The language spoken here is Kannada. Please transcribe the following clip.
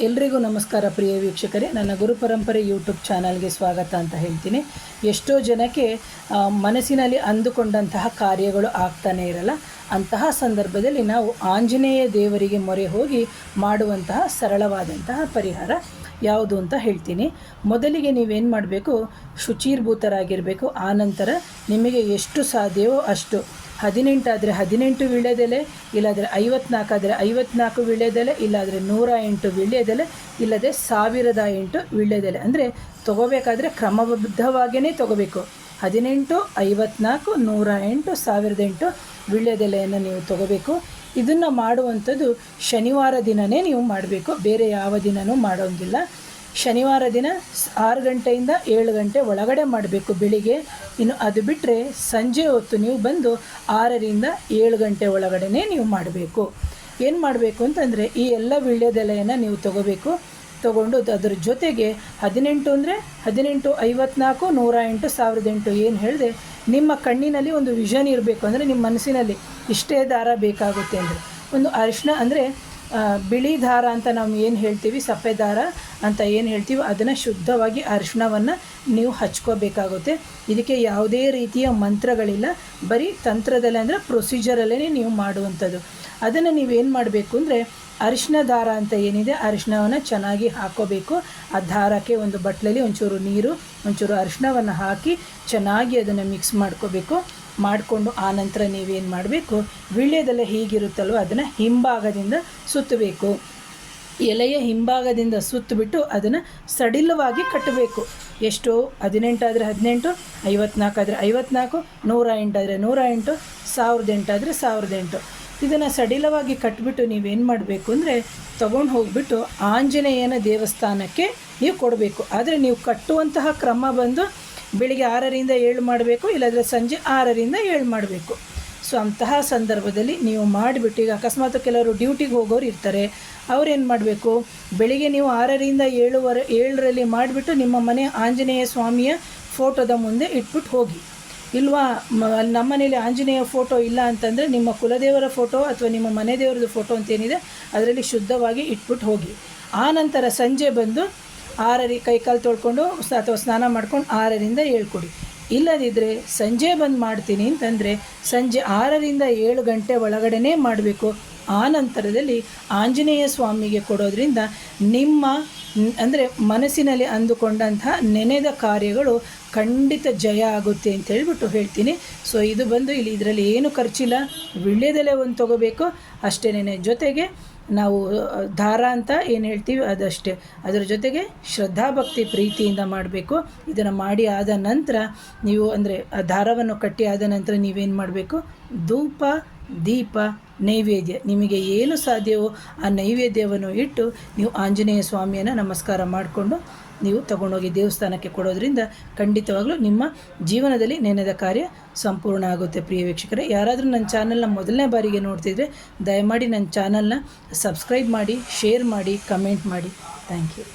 ಎಲ್ರಿಗೂ ನಮಸ್ಕಾರ ಪ್ರಿಯ ವೀಕ್ಷಕರೇ, ನನ್ನ ಗುರು ಪರಂಪರೆ ಯೂಟ್ಯೂಬ್ ಚಾನಲ್ಗೆ ಸ್ವಾಗತ ಅಂತ ಹೇಳ್ತೀನಿ. ಎಷ್ಟೋ ಜನಕ್ಕೆ ಮನಸ್ಸಿನಲ್ಲಿ ಅಂದುಕೊಂಡಂತಹ ಕಾರ್ಯಗಳು ಆಗ್ತಾನೆ ಇರಲ್ಲ. ಅಂತಹ ಸಂದರ್ಭದಲ್ಲಿ ನಾವು ಆಂಜನೇಯ ದೇವರಿಗೆ ಮೊರೆ ಹೋಗಿ ಮಾಡುವಂತಹ ಸರಳವಾದಂತಹ ಪರಿಹಾರ ಯಾವುದು ಅಂತ ಹೇಳ್ತೀನಿ. ಮೊದಲಿಗೆ ನೀವೇನು ಮಾಡಬೇಕು, ಶುಚೀರ್ಭೂತರಾಗಿರಬೇಕು. ಆನಂತರ ನಿಮಗೆ ಎಷ್ಟು ಸಾಧ್ಯವೋ ಅಷ್ಟು 18 ಆದರೆ 18 ವೀಳ್ಯದೆಲೆ, ಇಲ್ಲಾದರೆ 54 ಆದರೆ 54 ವೀಳ್ಯದೆಲೆ, ಇಲ್ಲಾದರೆ 108 ವೀಳ್ಯದೆಲೆ, ಇಲ್ಲದೆ 1008 ವೀಳ್ಯದೆಲೆ. ಅಂದರೆ ತೊಗೋಬೇಕಾದ್ರೆ ಕ್ರಮಬದ್ಧವಾಗಿಯೇ ತೊಗೋಬೇಕು. 18, 54, 108, 1008 ವೀಳ್ಯದೆಲೆಯನ್ನು ನೀವು ತೊಗೋಬೇಕು. ಇದನ್ನು ಮಾಡುವಂಥದ್ದು ಶನಿವಾರ ದಿನವೇ ನೀವು ಮಾಡಬೇಕು, ಬೇರೆ ಯಾವ ದಿನವೂ ಮಾಡೋಂಗಿಲ್ಲ. ಶನಿವಾರ ದಿನ 6 ಗಂಟೆಯಿಂದ 7 ಗಂಟೆ ಒಳಗಡೆ ಮಾಡಬೇಕು ಬೆಳಿಗ್ಗೆ. ಇನ್ನು ಅದು ಬಿಟ್ಟರೆ ಸಂಜೆ ಹೊತ್ತು ನೀವು ಬಂದು 6ರಿಂದ 7 ಗಂಟೆ ಒಳಗಡೆ ನೀವು ಮಾಡಬೇಕು. ಏನು ಮಾಡಬೇಕು ಅಂತಂದರೆ, ಈ ಎಲ್ಲ ವೀಳ್ಯದೆಲೆಯನ್ನು ನೀವು ತೊಗೊಂಡು ಅದರ ಜೊತೆಗೆ 18 ಅಂದರೆ 18, 54, 108, 1008 ಏನು ಹೇಳಿದೆ, ನಿಮ್ಮ ಕಣ್ಣಿನಲ್ಲಿ ಒಂದು ವಿಷನ್ ಇರಬೇಕು. ಅಂದರೆ ನಿಮ್ಮ ಮನಸ್ಸಿನಲ್ಲಿ ಇಷ್ಟೇ ದಾರ ಬೇಕಾಗುತ್ತೆ ಅಂದರೆ ಒಂದು ಅರಿಶಿನ, ಅಂದರೆ ಬಿಳಿ ದಾರ ಅಂತ ನಾವು ಏನು ಹೇಳ್ತೀವಿ, ಸಪ್ಪೆ ದಾರ ಅಂತ ಏನು ಹೇಳ್ತೀವಿ, ಅದನ್ನು ಶುದ್ಧವಾಗಿ ಅರಿಶಿಣವನ್ನು ನೀವು ಹಚ್ಕೋಬೇಕಾಗುತ್ತೆ. ಇದಕ್ಕೆ ಯಾವುದೇ ರೀತಿಯ ಮಂತ್ರಗಳಿಲ್ಲ, ಬರೀ ತಂತ್ರದಲ್ಲೇ ಅಂದರೆ ಪ್ರೊಸೀಜರಲ್ಲೇ ನೀವು ಮಾಡುವಂಥದ್ದು. ಅದನ್ನು ನೀವೇನು ಮಾಡಬೇಕು ಅಂದರೆ, ಅರಿಶಿನ ದಾರ ಅಂತ ಏನಿದೆ, ಅರಿಶಿಣವನ್ನು ಚೆನ್ನಾಗಿ ಹಾಕ್ಕೋಬೇಕು. ಆ ದಾರಕ್ಕೆ ಒಂದು ಬಟ್ಲಲ್ಲಿ ಒಂಚೂರು ನೀರು, ಒಂಚೂರು ಅರಿಶಿಣವನ್ನು ಹಾಕಿ ಚೆನ್ನಾಗಿ ಅದನ್ನು ಮಿಕ್ಸ್ ಮಾಡ್ಕೋಬೇಕು. ಮಾಡಿಕೊಂಡು ಆನಂತರ ನೀವೇನು ಮಾಡಬೇಕು, ವೀಳ್ಯದೆಲೆ ಹೀಗಿರುತ್ತಲ್ವ ಅದನ್ನು ಹಿಂಭಾಗದಿಂದ ಸುತ್ತಬೇಕು. ಎಲೆಯ ಹಿಂಭಾಗದಿಂದ ಸುತ್ತಬಿಟ್ಟು ಅದನ್ನು ಸಡಿಲವಾಗಿ ಕಟ್ಟಬೇಕು. ಎಷ್ಟು, 18 ಆದರೆ 18, 54 ಆದರೆ 54, 108 ಆದರೆ 108, 1008 ಆದರೆ 1008. ಇದನ್ನು ಸಡಿಲವಾಗಿ ಕಟ್ಟಿಬಿಟ್ಟು ನೀವೇನು ಮಾಡಬೇಕು ಅಂದರೆ, ತೊಗೊಂಡು ಹೋಗಿಬಿಟ್ಟು ಆಂಜನೇಯನ ದೇವಸ್ಥಾನಕ್ಕೆ ನೀವು ಕೊಡಬೇಕು. ಆದರೆ ನೀವು ಕಟ್ಟುವಂತಹ ಕ್ರಮ ಬಂದು ಬೆಳಿಗ್ಗೆ 6ರಿಂದ 7 ಮಾಡಬೇಕು, ಇಲ್ಲಾಂದರೆ ಸಂಜೆ 6ರಿಂದ 7 ಮಾಡಬೇಕು. ಸೊ ಅಂತಹ ಸಂದರ್ಭದಲ್ಲಿ ನೀವು ಮಾಡಿಬಿಟ್ಟು, ಈಗ ಅಕಸ್ಮಾತ್ ಕೆಲವರು ಡ್ಯೂಟಿಗೆ ಹೋಗೋರು ಇರ್ತಾರೆ, ಅವ್ರೇನು ಮಾಡಬೇಕು, ಬೆಳಿಗ್ಗೆ ನೀವು 6ರಿಂದ 7ರಲ್ಲಿ ಮಾಡಿಬಿಟ್ಟು ನಿಮ್ಮ ಮನೆ ಆಂಜನೇಯ ಸ್ವಾಮಿಯ ಫೋಟೋದ ಮುಂದೆ ಇಟ್ಬಿಟ್ಟು ಹೋಗಿ. ಇಲ್ವಾ, ನಮ್ಮ ಮನೇಲಿ ಆಂಜನೇಯ ಫೋಟೋ ಇಲ್ಲ ಅಂತಂದರೆ ನಿಮ್ಮ ಕುಲದೇವರ ಫೋಟೋ ಅಥವಾ ನಿಮ್ಮ ಮನೆ ದೇವರದ್ದು ಫೋಟೋ ಅಂತೇನಿದೆ ಅದರಲ್ಲಿ ಶುದ್ಧವಾಗಿ ಇಟ್ಬಿಟ್ಟು ಹೋಗಿ. ಆನಂತರ ಸಂಜೆ ಬಂದು 6 ಕೈಕಾಲು ತೊಳ್ಕೊಂಡು ಅಥವಾ ಸ್ನಾನ ಮಾಡ್ಕೊಂಡು 6ರಿಂದ 7 ಕೊಡಿ. ಇಲ್ಲದಿದ್ದರೆ ಸಂಜೆ ಬಂದು ಮಾಡ್ತೀನಿ ಅಂತಂದರೆ ಸಂಜೆ 6ರಿಂದ 7 ಗಂಟೆ ಒಳಗಡೆ ಮಾಡಬೇಕು. ಆ ನಂತರದಲ್ಲಿ ಆಂಜನೇಯ ಸ್ವಾಮಿಗೆ ಕೊಡೋದ್ರಿಂದ ನಿಮ್ಮ ಅಂದರೆ ಮನಸ್ಸಿನಲ್ಲಿ ಅಂದುಕೊಂಡಂತಹ ನೆನೆದ ಕಾರ್ಯಗಳು ಖಂಡಿತ ಜಯ ಆಗುತ್ತೆ ಅಂತ ಹೇಳ್ತೀನಿ. ಸೊ ಇದು ಬಂದು ಇಲ್ಲಿ ಇದರಲ್ಲಿ ಏನು ಖರ್ಚಿಲ್ಲ, ವೀಳ್ಯದೆಲೆ ಒಂದು ತೊಗೋಬೇಕು ಅಷ್ಟೇನೆ. ಜೊತೆಗೆ ನಾವು ದಾರ ಅಂತ ಏನು ಹೇಳ್ತೀವಿ ಅದಷ್ಟೇ. ಅದರ ಜೊತೆಗೆ ಶ್ರದ್ಧಾಭಕ್ತಿ ಪ್ರೀತಿಯಿಂದ ಮಾಡಬೇಕು. ಇದನ್ನು ಮಾಡಿ ಆದ ನಂತರ ನೀವು ಅಂದರೆ ಆ ದಾರವನ್ನು ಕಟ್ಟಿ ಆದ ನಂತರ ನೀವೇನು ಮಾಡಬೇಕು, ಧೂಪ, ದೀಪ, ನೈವೇದ್ಯ, ನಿಮಗೆ ಏನು ಸಾಧ್ಯವೋ ಆ ನೈವೇದ್ಯವನ್ನು ಇಟ್ಟು ನೀವು ಆಂಜನೇಯ ಸ್ವಾಮಿಯನ್ನು ನಮಸ್ಕಾರ ಮಾಡಿಕೊಂಡು ನೀವು ತಗೊಂಡೋಗಿ ದೇವಸ್ಥಾನಕ್ಕೆ ಕೊಡೋದ್ರಿಂದ ಖಂಡಿತವಾಗಲೂ ನಿಮ್ಮ ಜೀವನದಲ್ಲಿ ನೆನೆದ ಕಾರ್ಯ ಸಂಪೂರ್ಣ ಆಗುತ್ತೆ. ಪ್ರಿಯ ವೀಕ್ಷಕರೇ, ಯಾರಾದರೂ ನನ್ನ ಚಾನಲ್ನ ಮೊದಲನೇ ಬಾರಿಗೆ ನೋಡ್ತಿದ್ರೆ ದಯಮಾಡಿ ನನ್ನ ಚಾನಲ್ನ ಸಬ್ಸ್ಕ್ರೈಬ್ ಮಾಡಿ, ಶೇರ್ ಮಾಡಿ, ಕಮೆಂಟ್ ಮಾಡಿ. Thank you.